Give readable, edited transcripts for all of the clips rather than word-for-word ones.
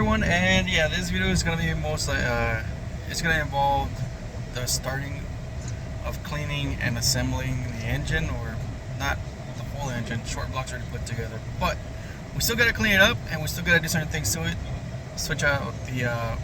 everyone, and yeah, this video is gonna be mostly it's gonna involve the starting of cleaning and assembling the engine, or not the full engine. Short blocks already put together, but we still gotta clean it up, and we still gotta do certain things to it. Switch out the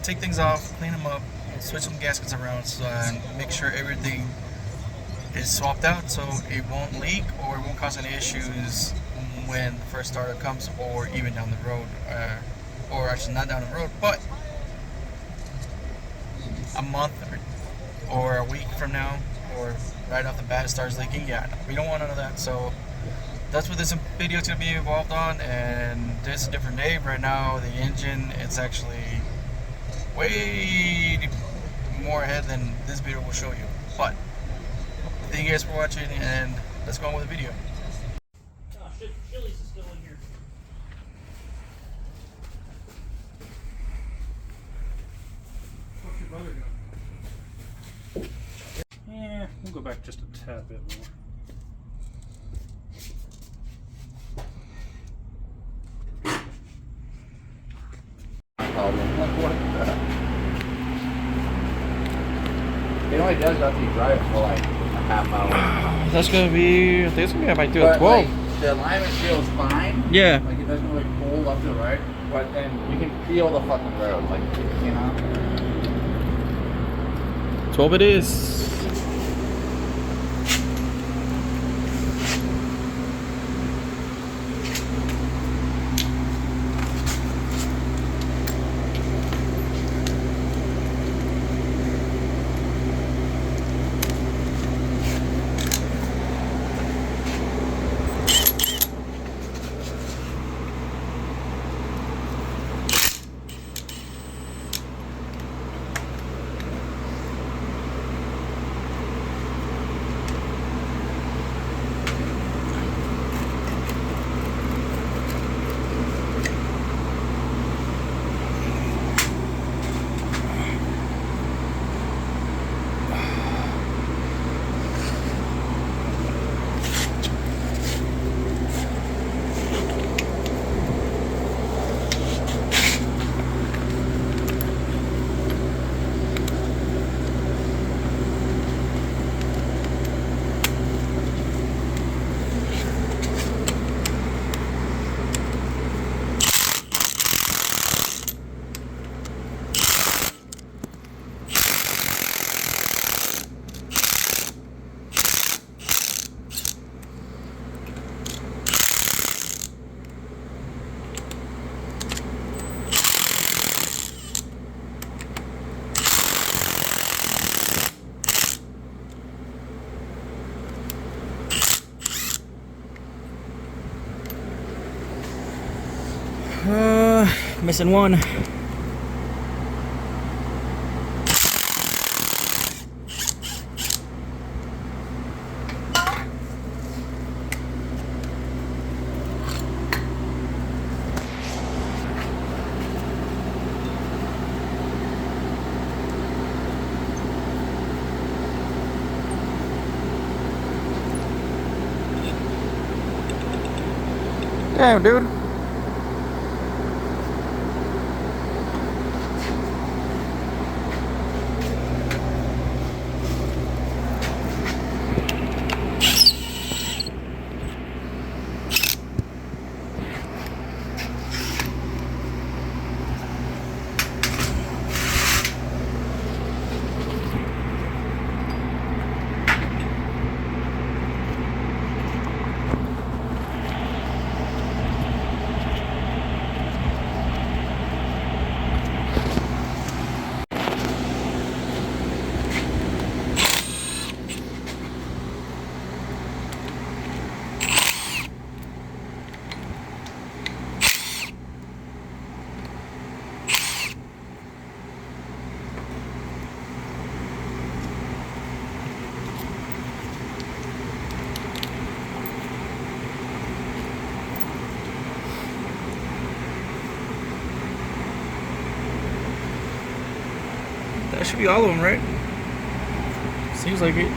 take things off, clean them up, switch some gaskets around, and make sure everything is swapped out so it won't leak or it won't cause any issues when the first starter comes, or even down the road, or actually not down the road, but a month or a week from now, or right off the bat it starts leaking. Yeah, we don't want none of that. So that's what this video is going to be involved on, and this is a different day. Right now the engine, it's actually way more ahead than this video will show you. But thank you guys for watching, and let's go on with the video. Oh shit, Chili's is still in here. What's your brother doing? Yeah, we'll go back just a tad bit more. It only does after you drive it for like a half hour. That's gonna be, I think it's gonna be about But 12. like, the alignment feels fine. Yeah. Like it doesn't really pull up to the right, but then you can feel the fucking road, like, you know. 12 it is. Missing one. Damn, dude. That should be all of them, right? Seems like it.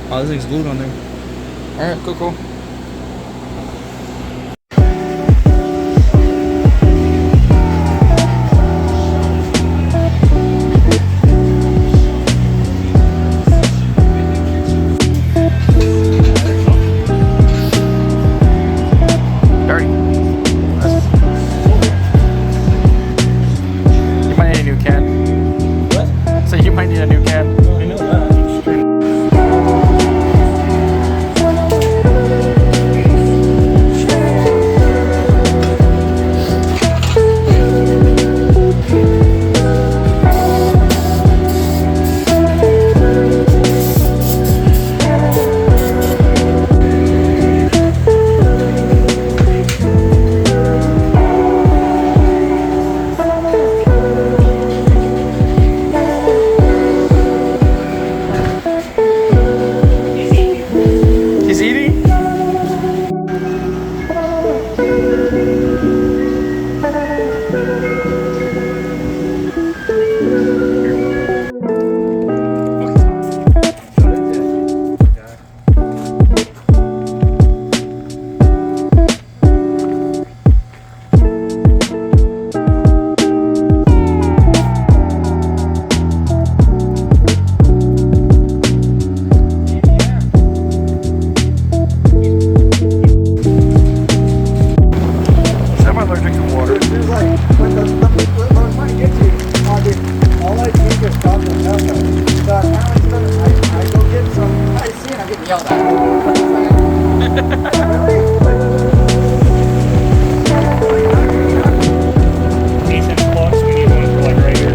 Oh, this thing's glued on there. Alright, cool. Dirty. You might need a new can. What? So you might need a new can. I know that. He's eating? Allergic to water. There's like, what I was trying to get to, all I drink is chocolate milk. So I go get some, I see and I'm getting yelled at. Decent plus, we need one for like right here.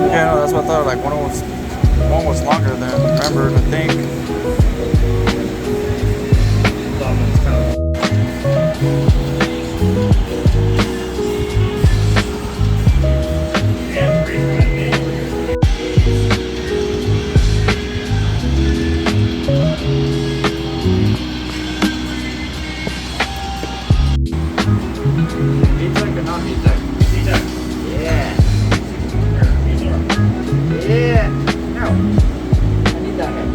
Yeah, no, that's what I thought. Like one was longer than remembered, I think. Pizza or not pizza? Yeah. Yeah. No. I need that head.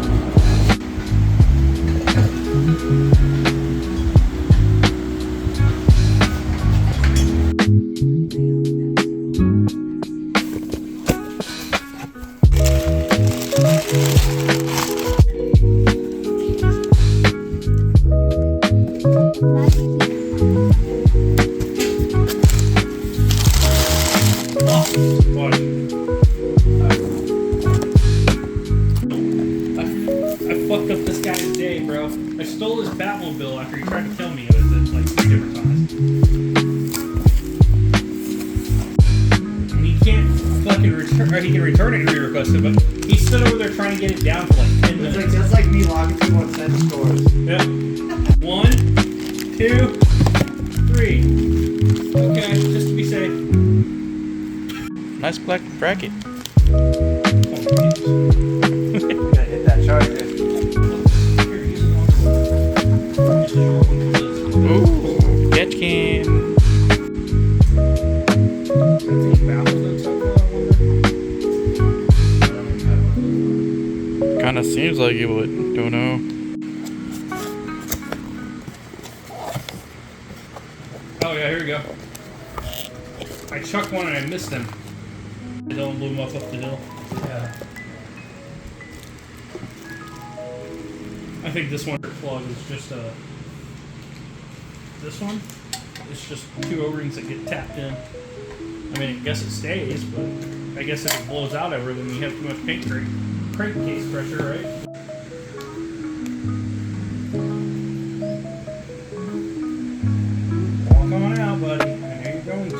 I fucked up this guy's day, bro. I stole his Batmobile after he tried to kill me with it like 3 different times. And he can't fucking return, or he can return it if he requested, but he stood over there trying to get it down for like 10 minutes. It's like, that's like me logging through one set of stores. Yep. 1, 2, 3. Okay, just to be safe. Nice black bracket. Gotta hit that charger. Ooh, catch can. Kinda seems like it would. Don't know. Oh yeah, here we go. I chucked one and I missed him. The hill and blew him off up the hill. Yeah. I think this one plug is just this one. It's just 2 O-rings that get tapped in. I mean, I guess it stays, but I guess if it blows out ever, then you have too much paint crankcase pressure, right? Walk on out, buddy. I know you're going to.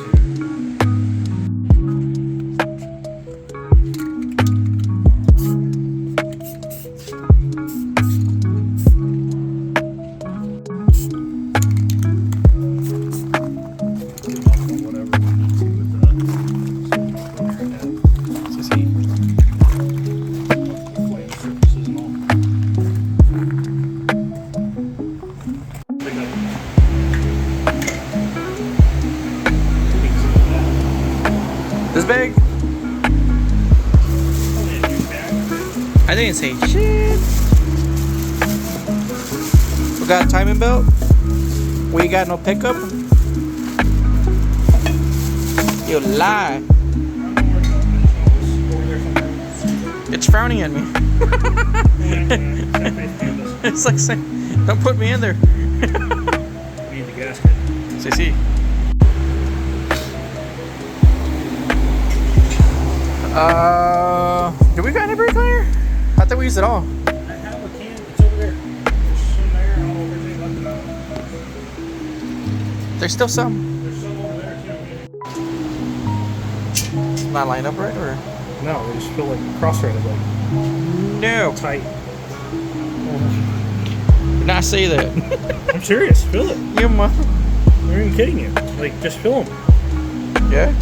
This bag? I didn't say shit. We got a timing belt. We got no pickup. You lie. It's frowning at me. It's like saying, don't put me in there. We need the gasket. See. Do we got any brake cleaner? I thought we used it all. I have a can. It's over there. There's some there. I don't know if there's any left or not. There's still some. There's some over there too. Not lined up right, or? No, they just feel like cross-threaded, like No. tight. Did not say that. I'm serious. Feel it. You mother. I'm not even kidding you. Like, just feel them. Yeah?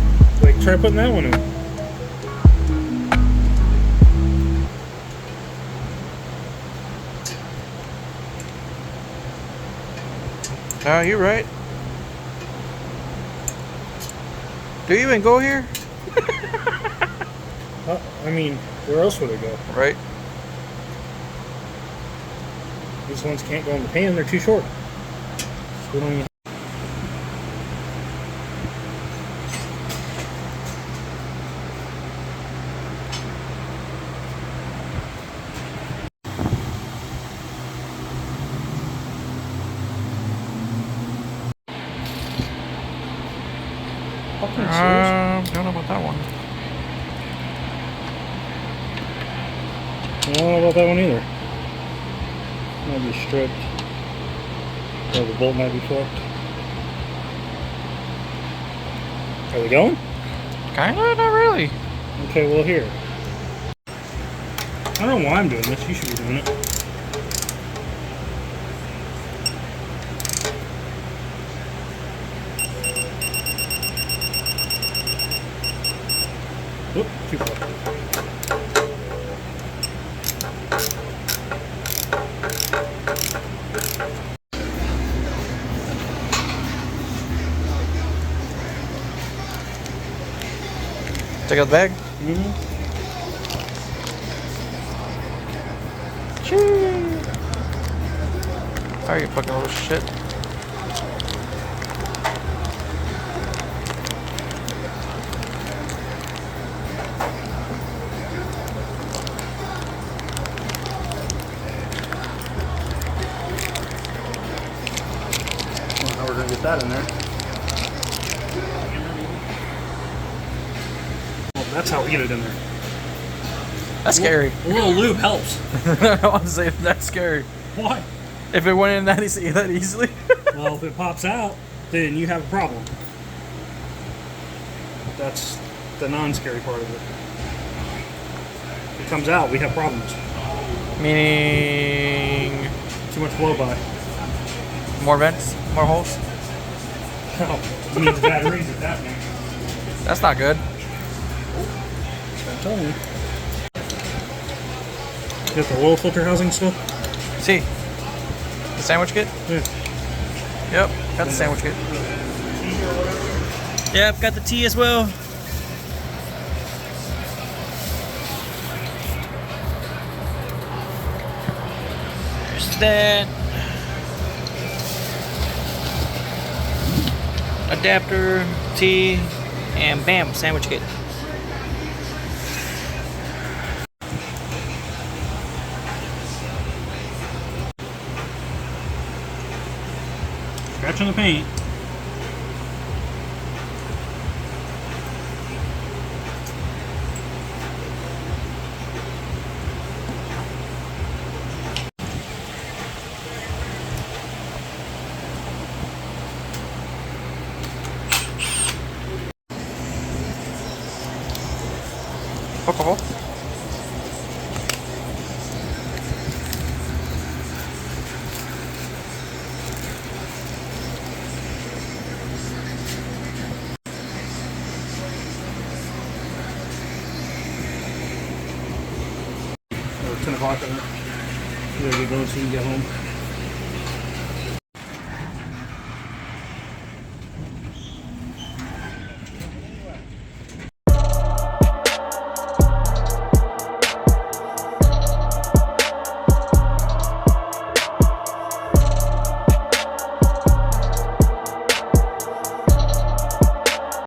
Like, try putting that one in. Oh, you're right. Do you even go here? I mean, where else would it go? Right. These ones can't go in the pan. They're too short. So we don't even... Don't know about that one. I don't know about that one either. Might be stripped. Or the bolt might be flipped. Are we going? Kinda, not really. Okay, well here. I don't know why I'm doing this. You should be doing it. Oop, too far. Take out the bag. Mm-hmm. How are you fucking little shit? How we're gonna get that in there? Well, that's how we get it in there. That's scary. A little lube helps. I want to say that's scary. Why? If it went in that easily. Well, if it pops out, then you have a problem. That's the non-scary part of it. If it comes out, we have problems. Meaning Too much blow-by. more vents, more holes. Oh, it means batteries at that point. That's not good. I'm telling you. You got the oil filter housing still? See, the sandwich kit. Yeah. Yep, got the sandwich kit. Yep, got the tea as well. There's that. Adapter, tea, and bam, sandwich kit. Scratching the paint. Poke a hole. Or 10 o'clock. You gotta get going so you can get home.